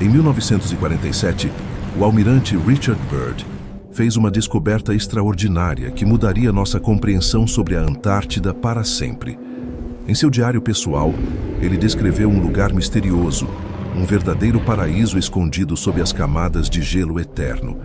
Em 1947, o almirante Richard Byrd fez uma descoberta extraordinária que mudaria nossa compreensão sobre a Antártida para sempre. Em seu diário pessoal, ele descreveu um lugar misterioso, um verdadeiro paraíso escondido sob as camadas de gelo eterno.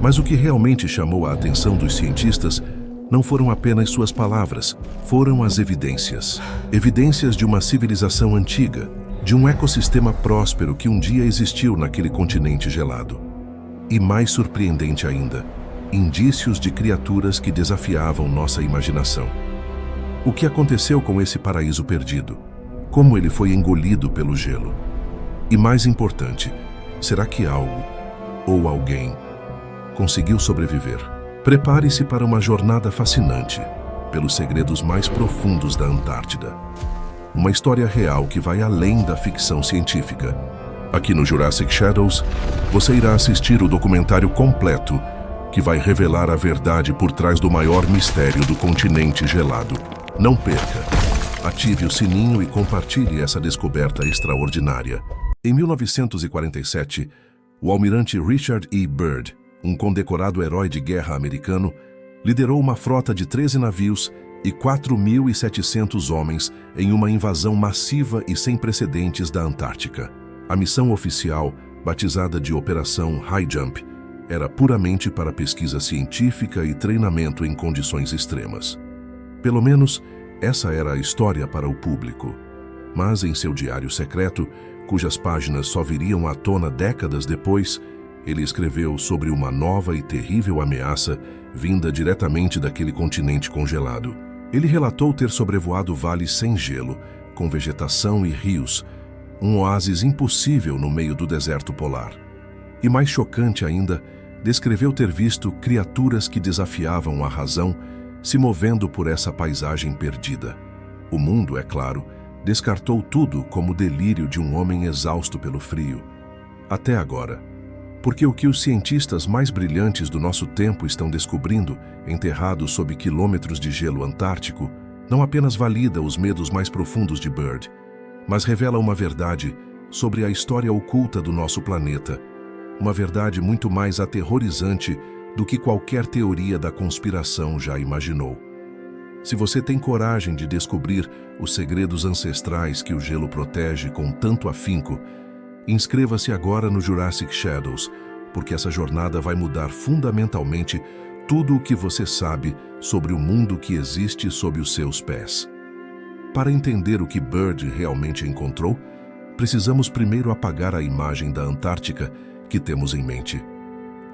Mas o que realmente chamou a atenção dos cientistas não foram apenas suas palavras, foram as evidências. Evidências de uma civilização antiga, de um ecossistema próspero que um dia existiu naquele continente gelado. E mais surpreendente ainda, indícios de criaturas que desafiavam nossa imaginação. O que aconteceu com esse paraíso perdido? Como ele foi engolido pelo gelo? E mais importante, será que algo ou alguém conseguiu sobreviver? Prepare-se para uma jornada fascinante pelos segredos mais profundos da Antártida. Uma história real que vai além da ficção científica. Aqui no Jurassic Shadows, você irá assistir o documentário completo que vai revelar a verdade por trás do maior mistério do continente gelado. Não perca! Ative o sininho e compartilhe essa descoberta extraordinária. Em 1947, o almirante Richard E. Byrd, um condecorado herói de guerra americano, liderou uma frota de 13 navios e 4.700 homens em uma invasão massiva e sem precedentes da Antártica. A missão oficial, batizada de Operação High Jump, era puramente para pesquisa científica e treinamento em condições extremas. Pelo menos, essa era a história para o público. Mas em seu diário secreto, cujas páginas só viriam à tona décadas depois, ele escreveu sobre uma nova e terrível ameaça vinda diretamente daquele continente congelado. Ele relatou ter sobrevoado vales sem gelo, com vegetação e rios, um oásis impossível no meio do deserto polar. E mais chocante ainda, descreveu ter visto criaturas que desafiavam a razão se movendo por essa paisagem perdida. O mundo, é claro, descartou tudo como delírio de um homem exausto pelo frio. Até agora. Porque o que os cientistas mais brilhantes do nosso tempo estão descobrindo, enterrados sob quilômetros de gelo antártico, não apenas valida os medos mais profundos de Byrd, mas revela uma verdade sobre a história oculta do nosso planeta, uma verdade muito mais aterrorizante do que qualquer teoria da conspiração já imaginou. Se você tem coragem de descobrir os segredos ancestrais que o gelo protege com tanto afinco, inscreva-se agora no Jurassic Shadows, porque essa jornada vai mudar fundamentalmente tudo o que você sabe sobre o mundo que existe sob os seus pés. Para entender o que Byrd realmente encontrou, precisamos primeiro apagar a imagem da Antártica que temos em mente.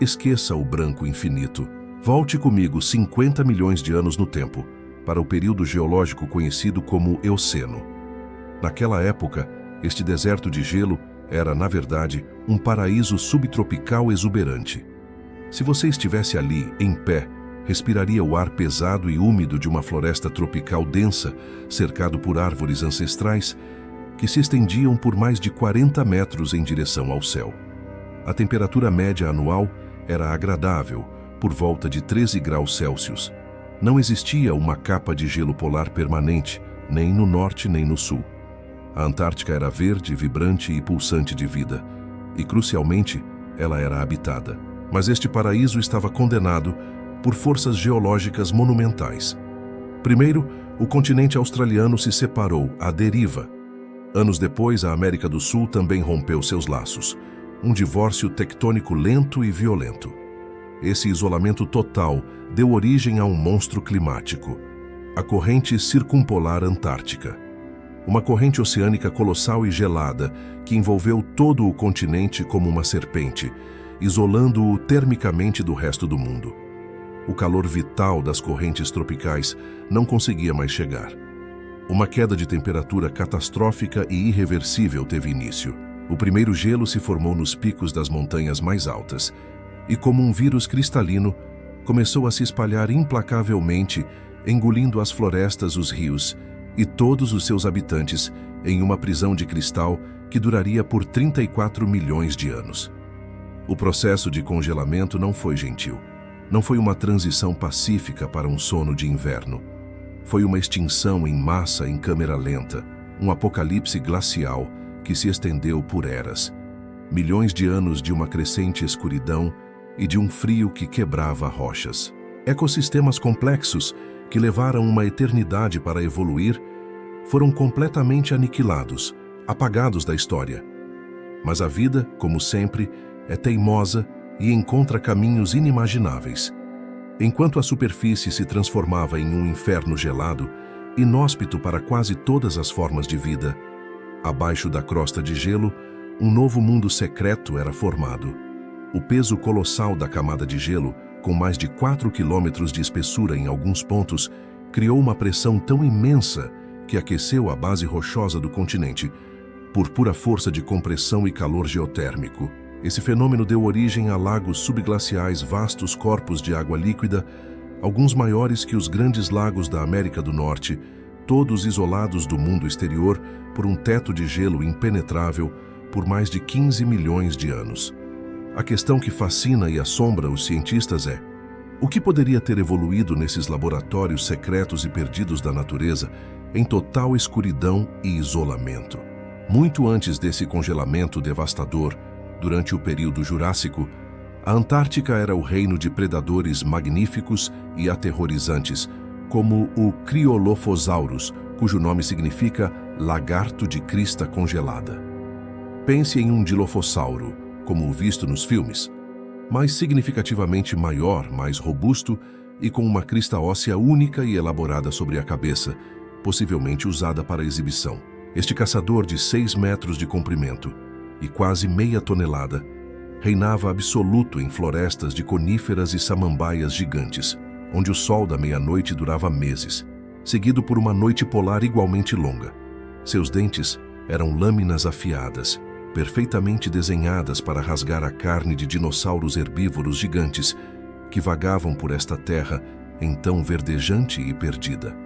Esqueça o branco infinito. Volte comigo 50 milhões de anos no tempo, para o período geológico conhecido como Eoceno. Naquela época, este deserto de gelo era, na verdade, um paraíso subtropical exuberante. Se você estivesse ali, em pé, respiraria o ar pesado e úmido de uma floresta tropical densa, cercado por árvores ancestrais, que se estendiam por mais de 40 metros em direção ao céu. A temperatura média anual era agradável, por volta de 13 graus Celsius. Não existia uma capa de gelo polar permanente, nem no norte nem no sul. A Antártica era verde, vibrante e pulsante de vida, e, crucialmente, ela era habitada. Mas este paraíso estava condenado por forças geológicas monumentais. Primeiro, o continente australiano se separou, à deriva. Anos depois, a América do Sul também rompeu seus laços. Um divórcio tectônico lento e violento. Esse isolamento total deu origem a um monstro climático, a corrente circumpolar antártica. Uma corrente oceânica colossal e gelada que envolveu todo o continente como uma serpente, isolando-o termicamente do resto do mundo. O calor vital das correntes tropicais não conseguia mais chegar. Uma queda de temperatura catastrófica e irreversível teve início. O primeiro gelo se formou nos picos das montanhas mais altas e, como um vírus cristalino, começou a se espalhar implacavelmente, engolindo as florestas, os rios e todos os seus habitantes em uma prisão de cristal que duraria por 34 milhões de anos. O processo de congelamento não foi gentil. Não foi uma transição pacífica para um sono de inverno. Foi uma extinção em massa em câmera lenta, um apocalipse glacial que se estendeu por eras. milhões de anos de uma crescente escuridão e de um frio que quebrava rochas. Ecossistemas complexos que levaram uma eternidade para evoluir foram completamente aniquilados, apagados da história. Mas a vida, como sempre, é teimosa e encontra caminhos inimagináveis. Enquanto a superfície se transformava em um inferno gelado, inóspito para quase todas as formas de vida, abaixo da crosta de gelo, um novo mundo secreto era formado. O peso colossal da camada de gelo, com mais de 4 quilômetros de espessura em alguns pontos, criou uma pressão tão imensa que aqueceu a base rochosa do continente, por pura força de compressão e calor geotérmico. Esse fenômeno deu origem a lagos subglaciais, vastos corpos de água líquida, alguns maiores que os grandes lagos da América do Norte, todos isolados do mundo exterior por um teto de gelo impenetrável por mais de 15 milhões de anos. A questão que fascina e assombra os cientistas é: o que poderia ter evoluído nesses laboratórios secretos e perdidos da natureza em total escuridão e isolamento? Muito antes desse congelamento devastador, durante o período Jurássico, a Antártica era o reino de predadores magníficos e aterrorizantes, como o Cryolophosaurus, cujo nome significa lagarto de crista congelada. Pense em um dilofossauro, como o visto nos filmes, mas significativamente maior, mais robusto e com uma crista óssea única e elaborada sobre a cabeça, possivelmente usada para exibição. Este caçador de 6 metros de comprimento e quase meia tonelada reinava absoluto em florestas de coníferas e samambaias gigantes, onde o sol da meia-noite durava meses, seguido por uma noite polar igualmente longa. Seus dentes eram lâminas afiadas, perfeitamente desenhadas para rasgar a carne de dinossauros herbívoros gigantes que vagavam por esta terra então verdejante e perdida.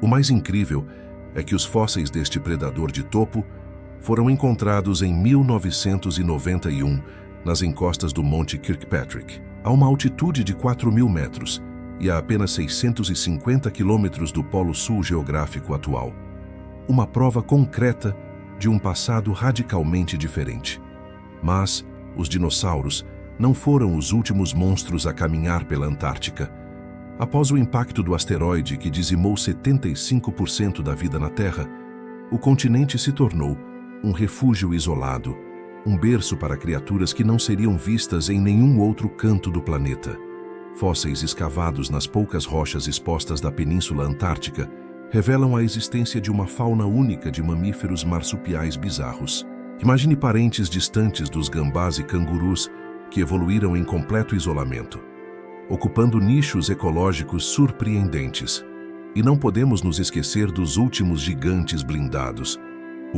O mais incrível é que os fósseis deste predador de topo foram encontrados em 1991 nas encostas do Monte Kirkpatrick, a uma altitude de 4.000 metros e a apenas 650 quilômetros do Polo Sul geográfico atual. Uma prova concreta de um passado radicalmente diferente. Mas os dinossauros não foram os últimos monstros a caminhar pela Antártica. Após o impacto do asteroide que dizimou 75% da vida na Terra, o continente se tornou um refúgio isolado, um berço para criaturas que não seriam vistas em nenhum outro canto do planeta. Fósseis escavados nas poucas rochas expostas da Península Antártica revelam a existência de uma fauna única de mamíferos marsupiais bizarros. Imagine parentes distantes dos gambás e cangurus que evoluíram em completo isolamento, ocupando nichos ecológicos surpreendentes. E não podemos nos esquecer dos últimos gigantes blindados.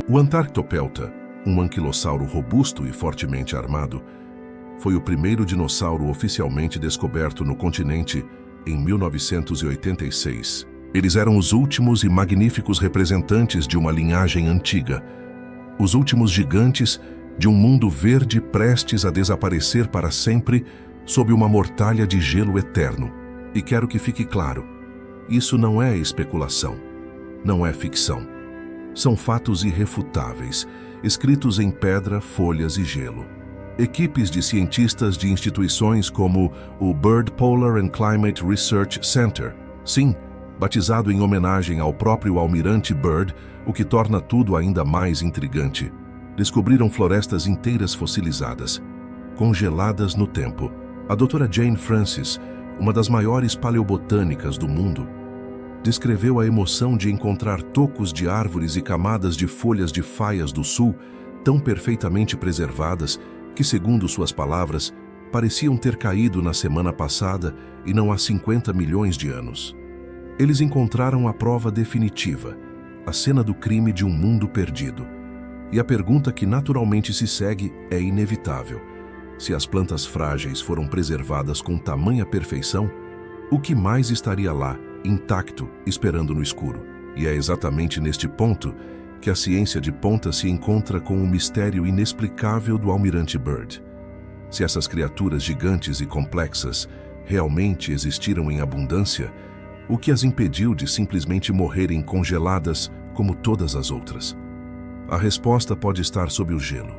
O Antarctopelta, um anquilossauro robusto e fortemente armado, foi o primeiro dinossauro oficialmente descoberto no continente em 1986. Eles eram os últimos e magníficos representantes de uma linhagem antiga, os últimos gigantes de um mundo verde prestes a desaparecer para sempre sob uma mortalha de gelo eterno. E quero que fique claro, isso não é especulação, não é ficção. São fatos irrefutáveis, escritos em pedra, folhas e gelo. Equipes de cientistas de instituições como o Byrd Polar and Climate Research Center, sim, batizado em homenagem ao próprio almirante Byrd, o que torna tudo ainda mais intrigante, descobriram florestas inteiras fossilizadas, congeladas no tempo. A doutora Jane Francis, uma das maiores paleobotânicas do mundo, descreveu a emoção de encontrar tocos de árvores e camadas de folhas de faias do sul tão perfeitamente preservadas que, segundo suas palavras, pareciam ter caído na semana passada e não há 50 milhões de anos. Eles encontraram a prova definitiva, a cena do crime de um mundo perdido. E a pergunta que naturalmente se segue é inevitável. Se as plantas frágeis foram preservadas com tamanha perfeição, o que mais estaria lá, intacto, esperando no escuro? E é exatamente neste ponto que a ciência de ponta se encontra com o mistério inexplicável do almirante Byrd. Se essas criaturas gigantes e complexas realmente existiram em abundância, o que as impediu de simplesmente morrerem congeladas como todas as outras? A resposta pode estar sob o gelo.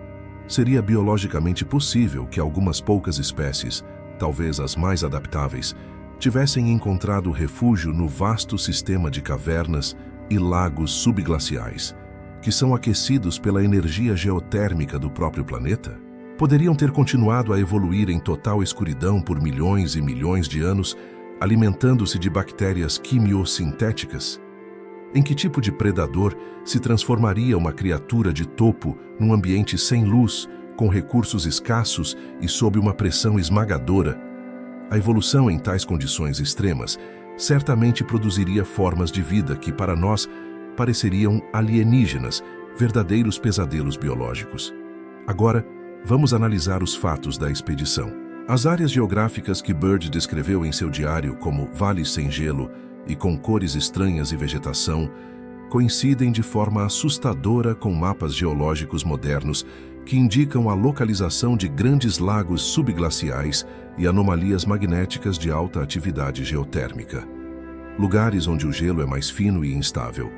seria biologicamente possível que algumas poucas espécies, talvez as mais adaptáveis, tivessem encontrado refúgio no vasto sistema de cavernas e lagos subglaciais, que são aquecidos pela energia geotérmica do próprio planeta? Poderiam ter continuado a evoluir em total escuridão por milhões e milhões de anos, alimentando-se de bactérias quimiosintéticas? Em que tipo de predador se transformaria uma criatura de topo num ambiente sem luz, com recursos escassos e sob uma pressão esmagadora? A evolução em tais condições extremas certamente produziria formas de vida que, para nós, pareceriam alienígenas, verdadeiros pesadelos biológicos. Agora, vamos analisar os fatos da expedição. As áreas geográficas que Byrd descreveu em seu diário como vales sem gelo e com cores estranhas e vegetação, coincidem de forma assustadora com mapas geológicos modernos que indicam a localização de grandes lagos subglaciais e anomalias magnéticas de alta atividade geotérmica. Lugares onde o gelo é mais fino e instável.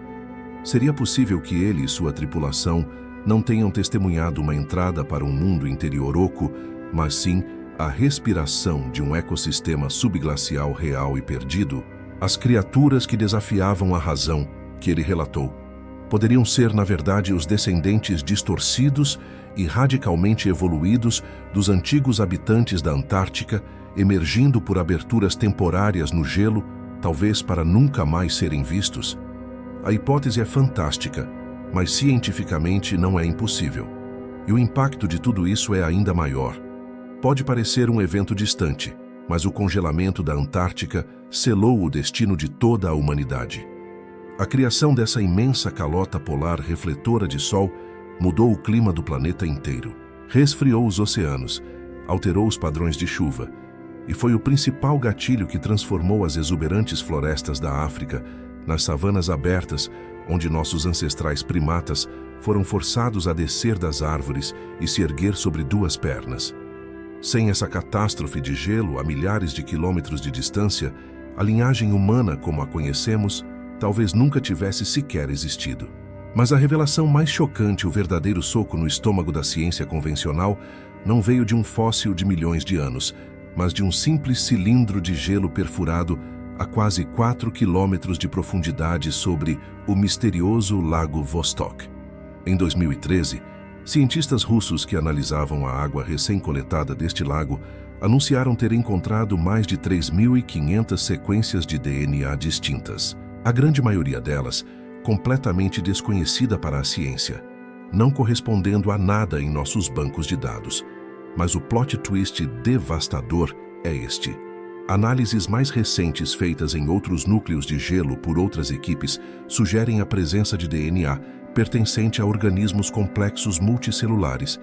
Seria possível que ele e sua tripulação não tenham testemunhado uma entrada para um mundo interior oco, mas sim a respiração de um ecossistema subglacial real e perdido? As criaturas que desafiavam a razão, que ele relatou, poderiam ser, na verdade, os descendentes distorcidos e radicalmente evoluídos dos antigos habitantes da Antártica, emergindo por aberturas temporárias no gelo, talvez para nunca mais serem vistos? A hipótese é fantástica, mas cientificamente não é impossível. E o impacto de tudo isso é ainda maior. Pode parecer um evento distante, mas o congelamento da Antártica selou o destino de toda a humanidade. A criação dessa imensa calota polar refletora de sol mudou o clima do planeta inteiro, resfriou os oceanos, alterou os padrões de chuva, e foi o principal gatilho que transformou as exuberantes florestas da África nas savanas abertas, onde nossos ancestrais primatas foram forçados a descer das árvores e se erguer sobre duas pernas. Sem essa catástrofe de gelo a milhares de quilômetros de distância, a linhagem humana como a conhecemos talvez nunca tivesse sequer existido. Mas a revelação mais chocante, o verdadeiro soco no estômago da ciência convencional, não veio de um fóssil de milhões de anos, mas de um simples cilindro de gelo perfurado a quase 4 quilômetros de profundidade sobre o misterioso Lago Vostok. Em 2013, cientistas russos que analisavam a água recém-coletada deste lago anunciaram ter encontrado mais de 3.500 sequências de DNA distintas. A grande maioria delas completamente desconhecida para a ciência, não correspondendo a nada em nossos bancos de dados. Mas o plot twist devastador é este. Análises mais recentes feitas em outros núcleos de gelo por outras equipes sugerem a presença de DNA pertencente a organismos complexos multicelulares,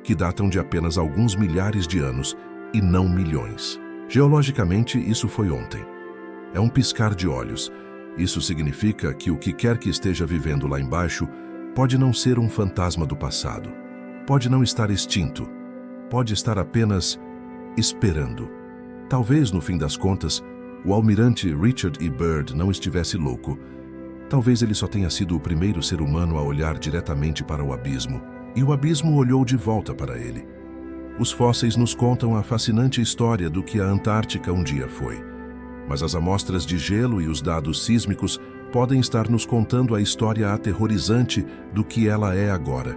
que datam de apenas alguns milhares de anos e não milhões. Geologicamente, isso foi ontem. É um piscar de olhos. Isso significa que o que quer que esteja vivendo lá embaixo pode não ser um fantasma do passado. Pode não estar extinto. Pode estar apenas esperando. Talvez, no fim das contas, o almirante Richard E. Byrd não estivesse louco. Talvez ele só tenha sido o primeiro ser humano a olhar diretamente para o abismo, e o abismo olhou de volta para ele. Os fósseis nos contam a fascinante história do que a Antártica um dia foi. Mas as amostras de gelo e os dados sísmicos podem estar nos contando a história aterrorizante do que ela é agora.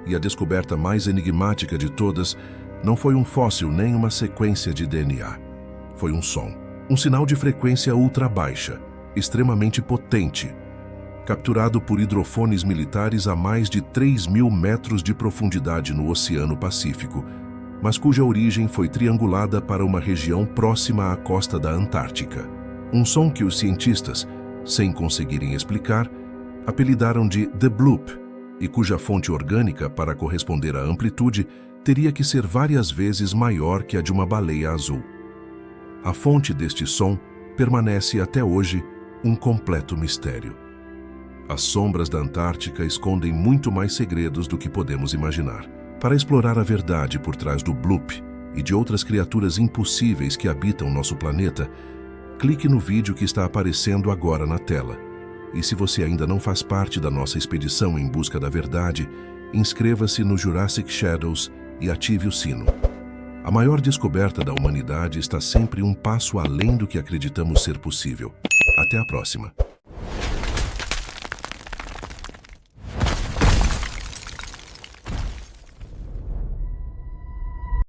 E a descoberta mais enigmática de todas não foi um fóssil nem uma sequência de DNA. Foi um som. Um sinal de frequência ultra baixa, extremamente potente, capturado por hidrofones militares a mais de 3.000 metros de profundidade no Oceano Pacífico, mas cuja origem foi triangulada para uma região próxima à costa da Antártica. Um som que os cientistas, sem conseguirem explicar, apelidaram de The Bloop, e cuja fonte orgânica, para corresponder à amplitude, teria que ser várias vezes maior que a de uma baleia azul. A fonte deste som permanece até hoje um completo mistério. As sombras da Antártica escondem muito mais segredos do que podemos imaginar. Para explorar a verdade por trás do Bloop e de outras criaturas impossíveis que habitam nosso planeta, clique no vídeo que está aparecendo agora na tela. E se você ainda não faz parte da nossa expedição em busca da verdade, inscreva-se no Jurassic Shadows e ative o sino. A maior descoberta da humanidade está sempre um passo além do que acreditamos ser possível. Até a próxima.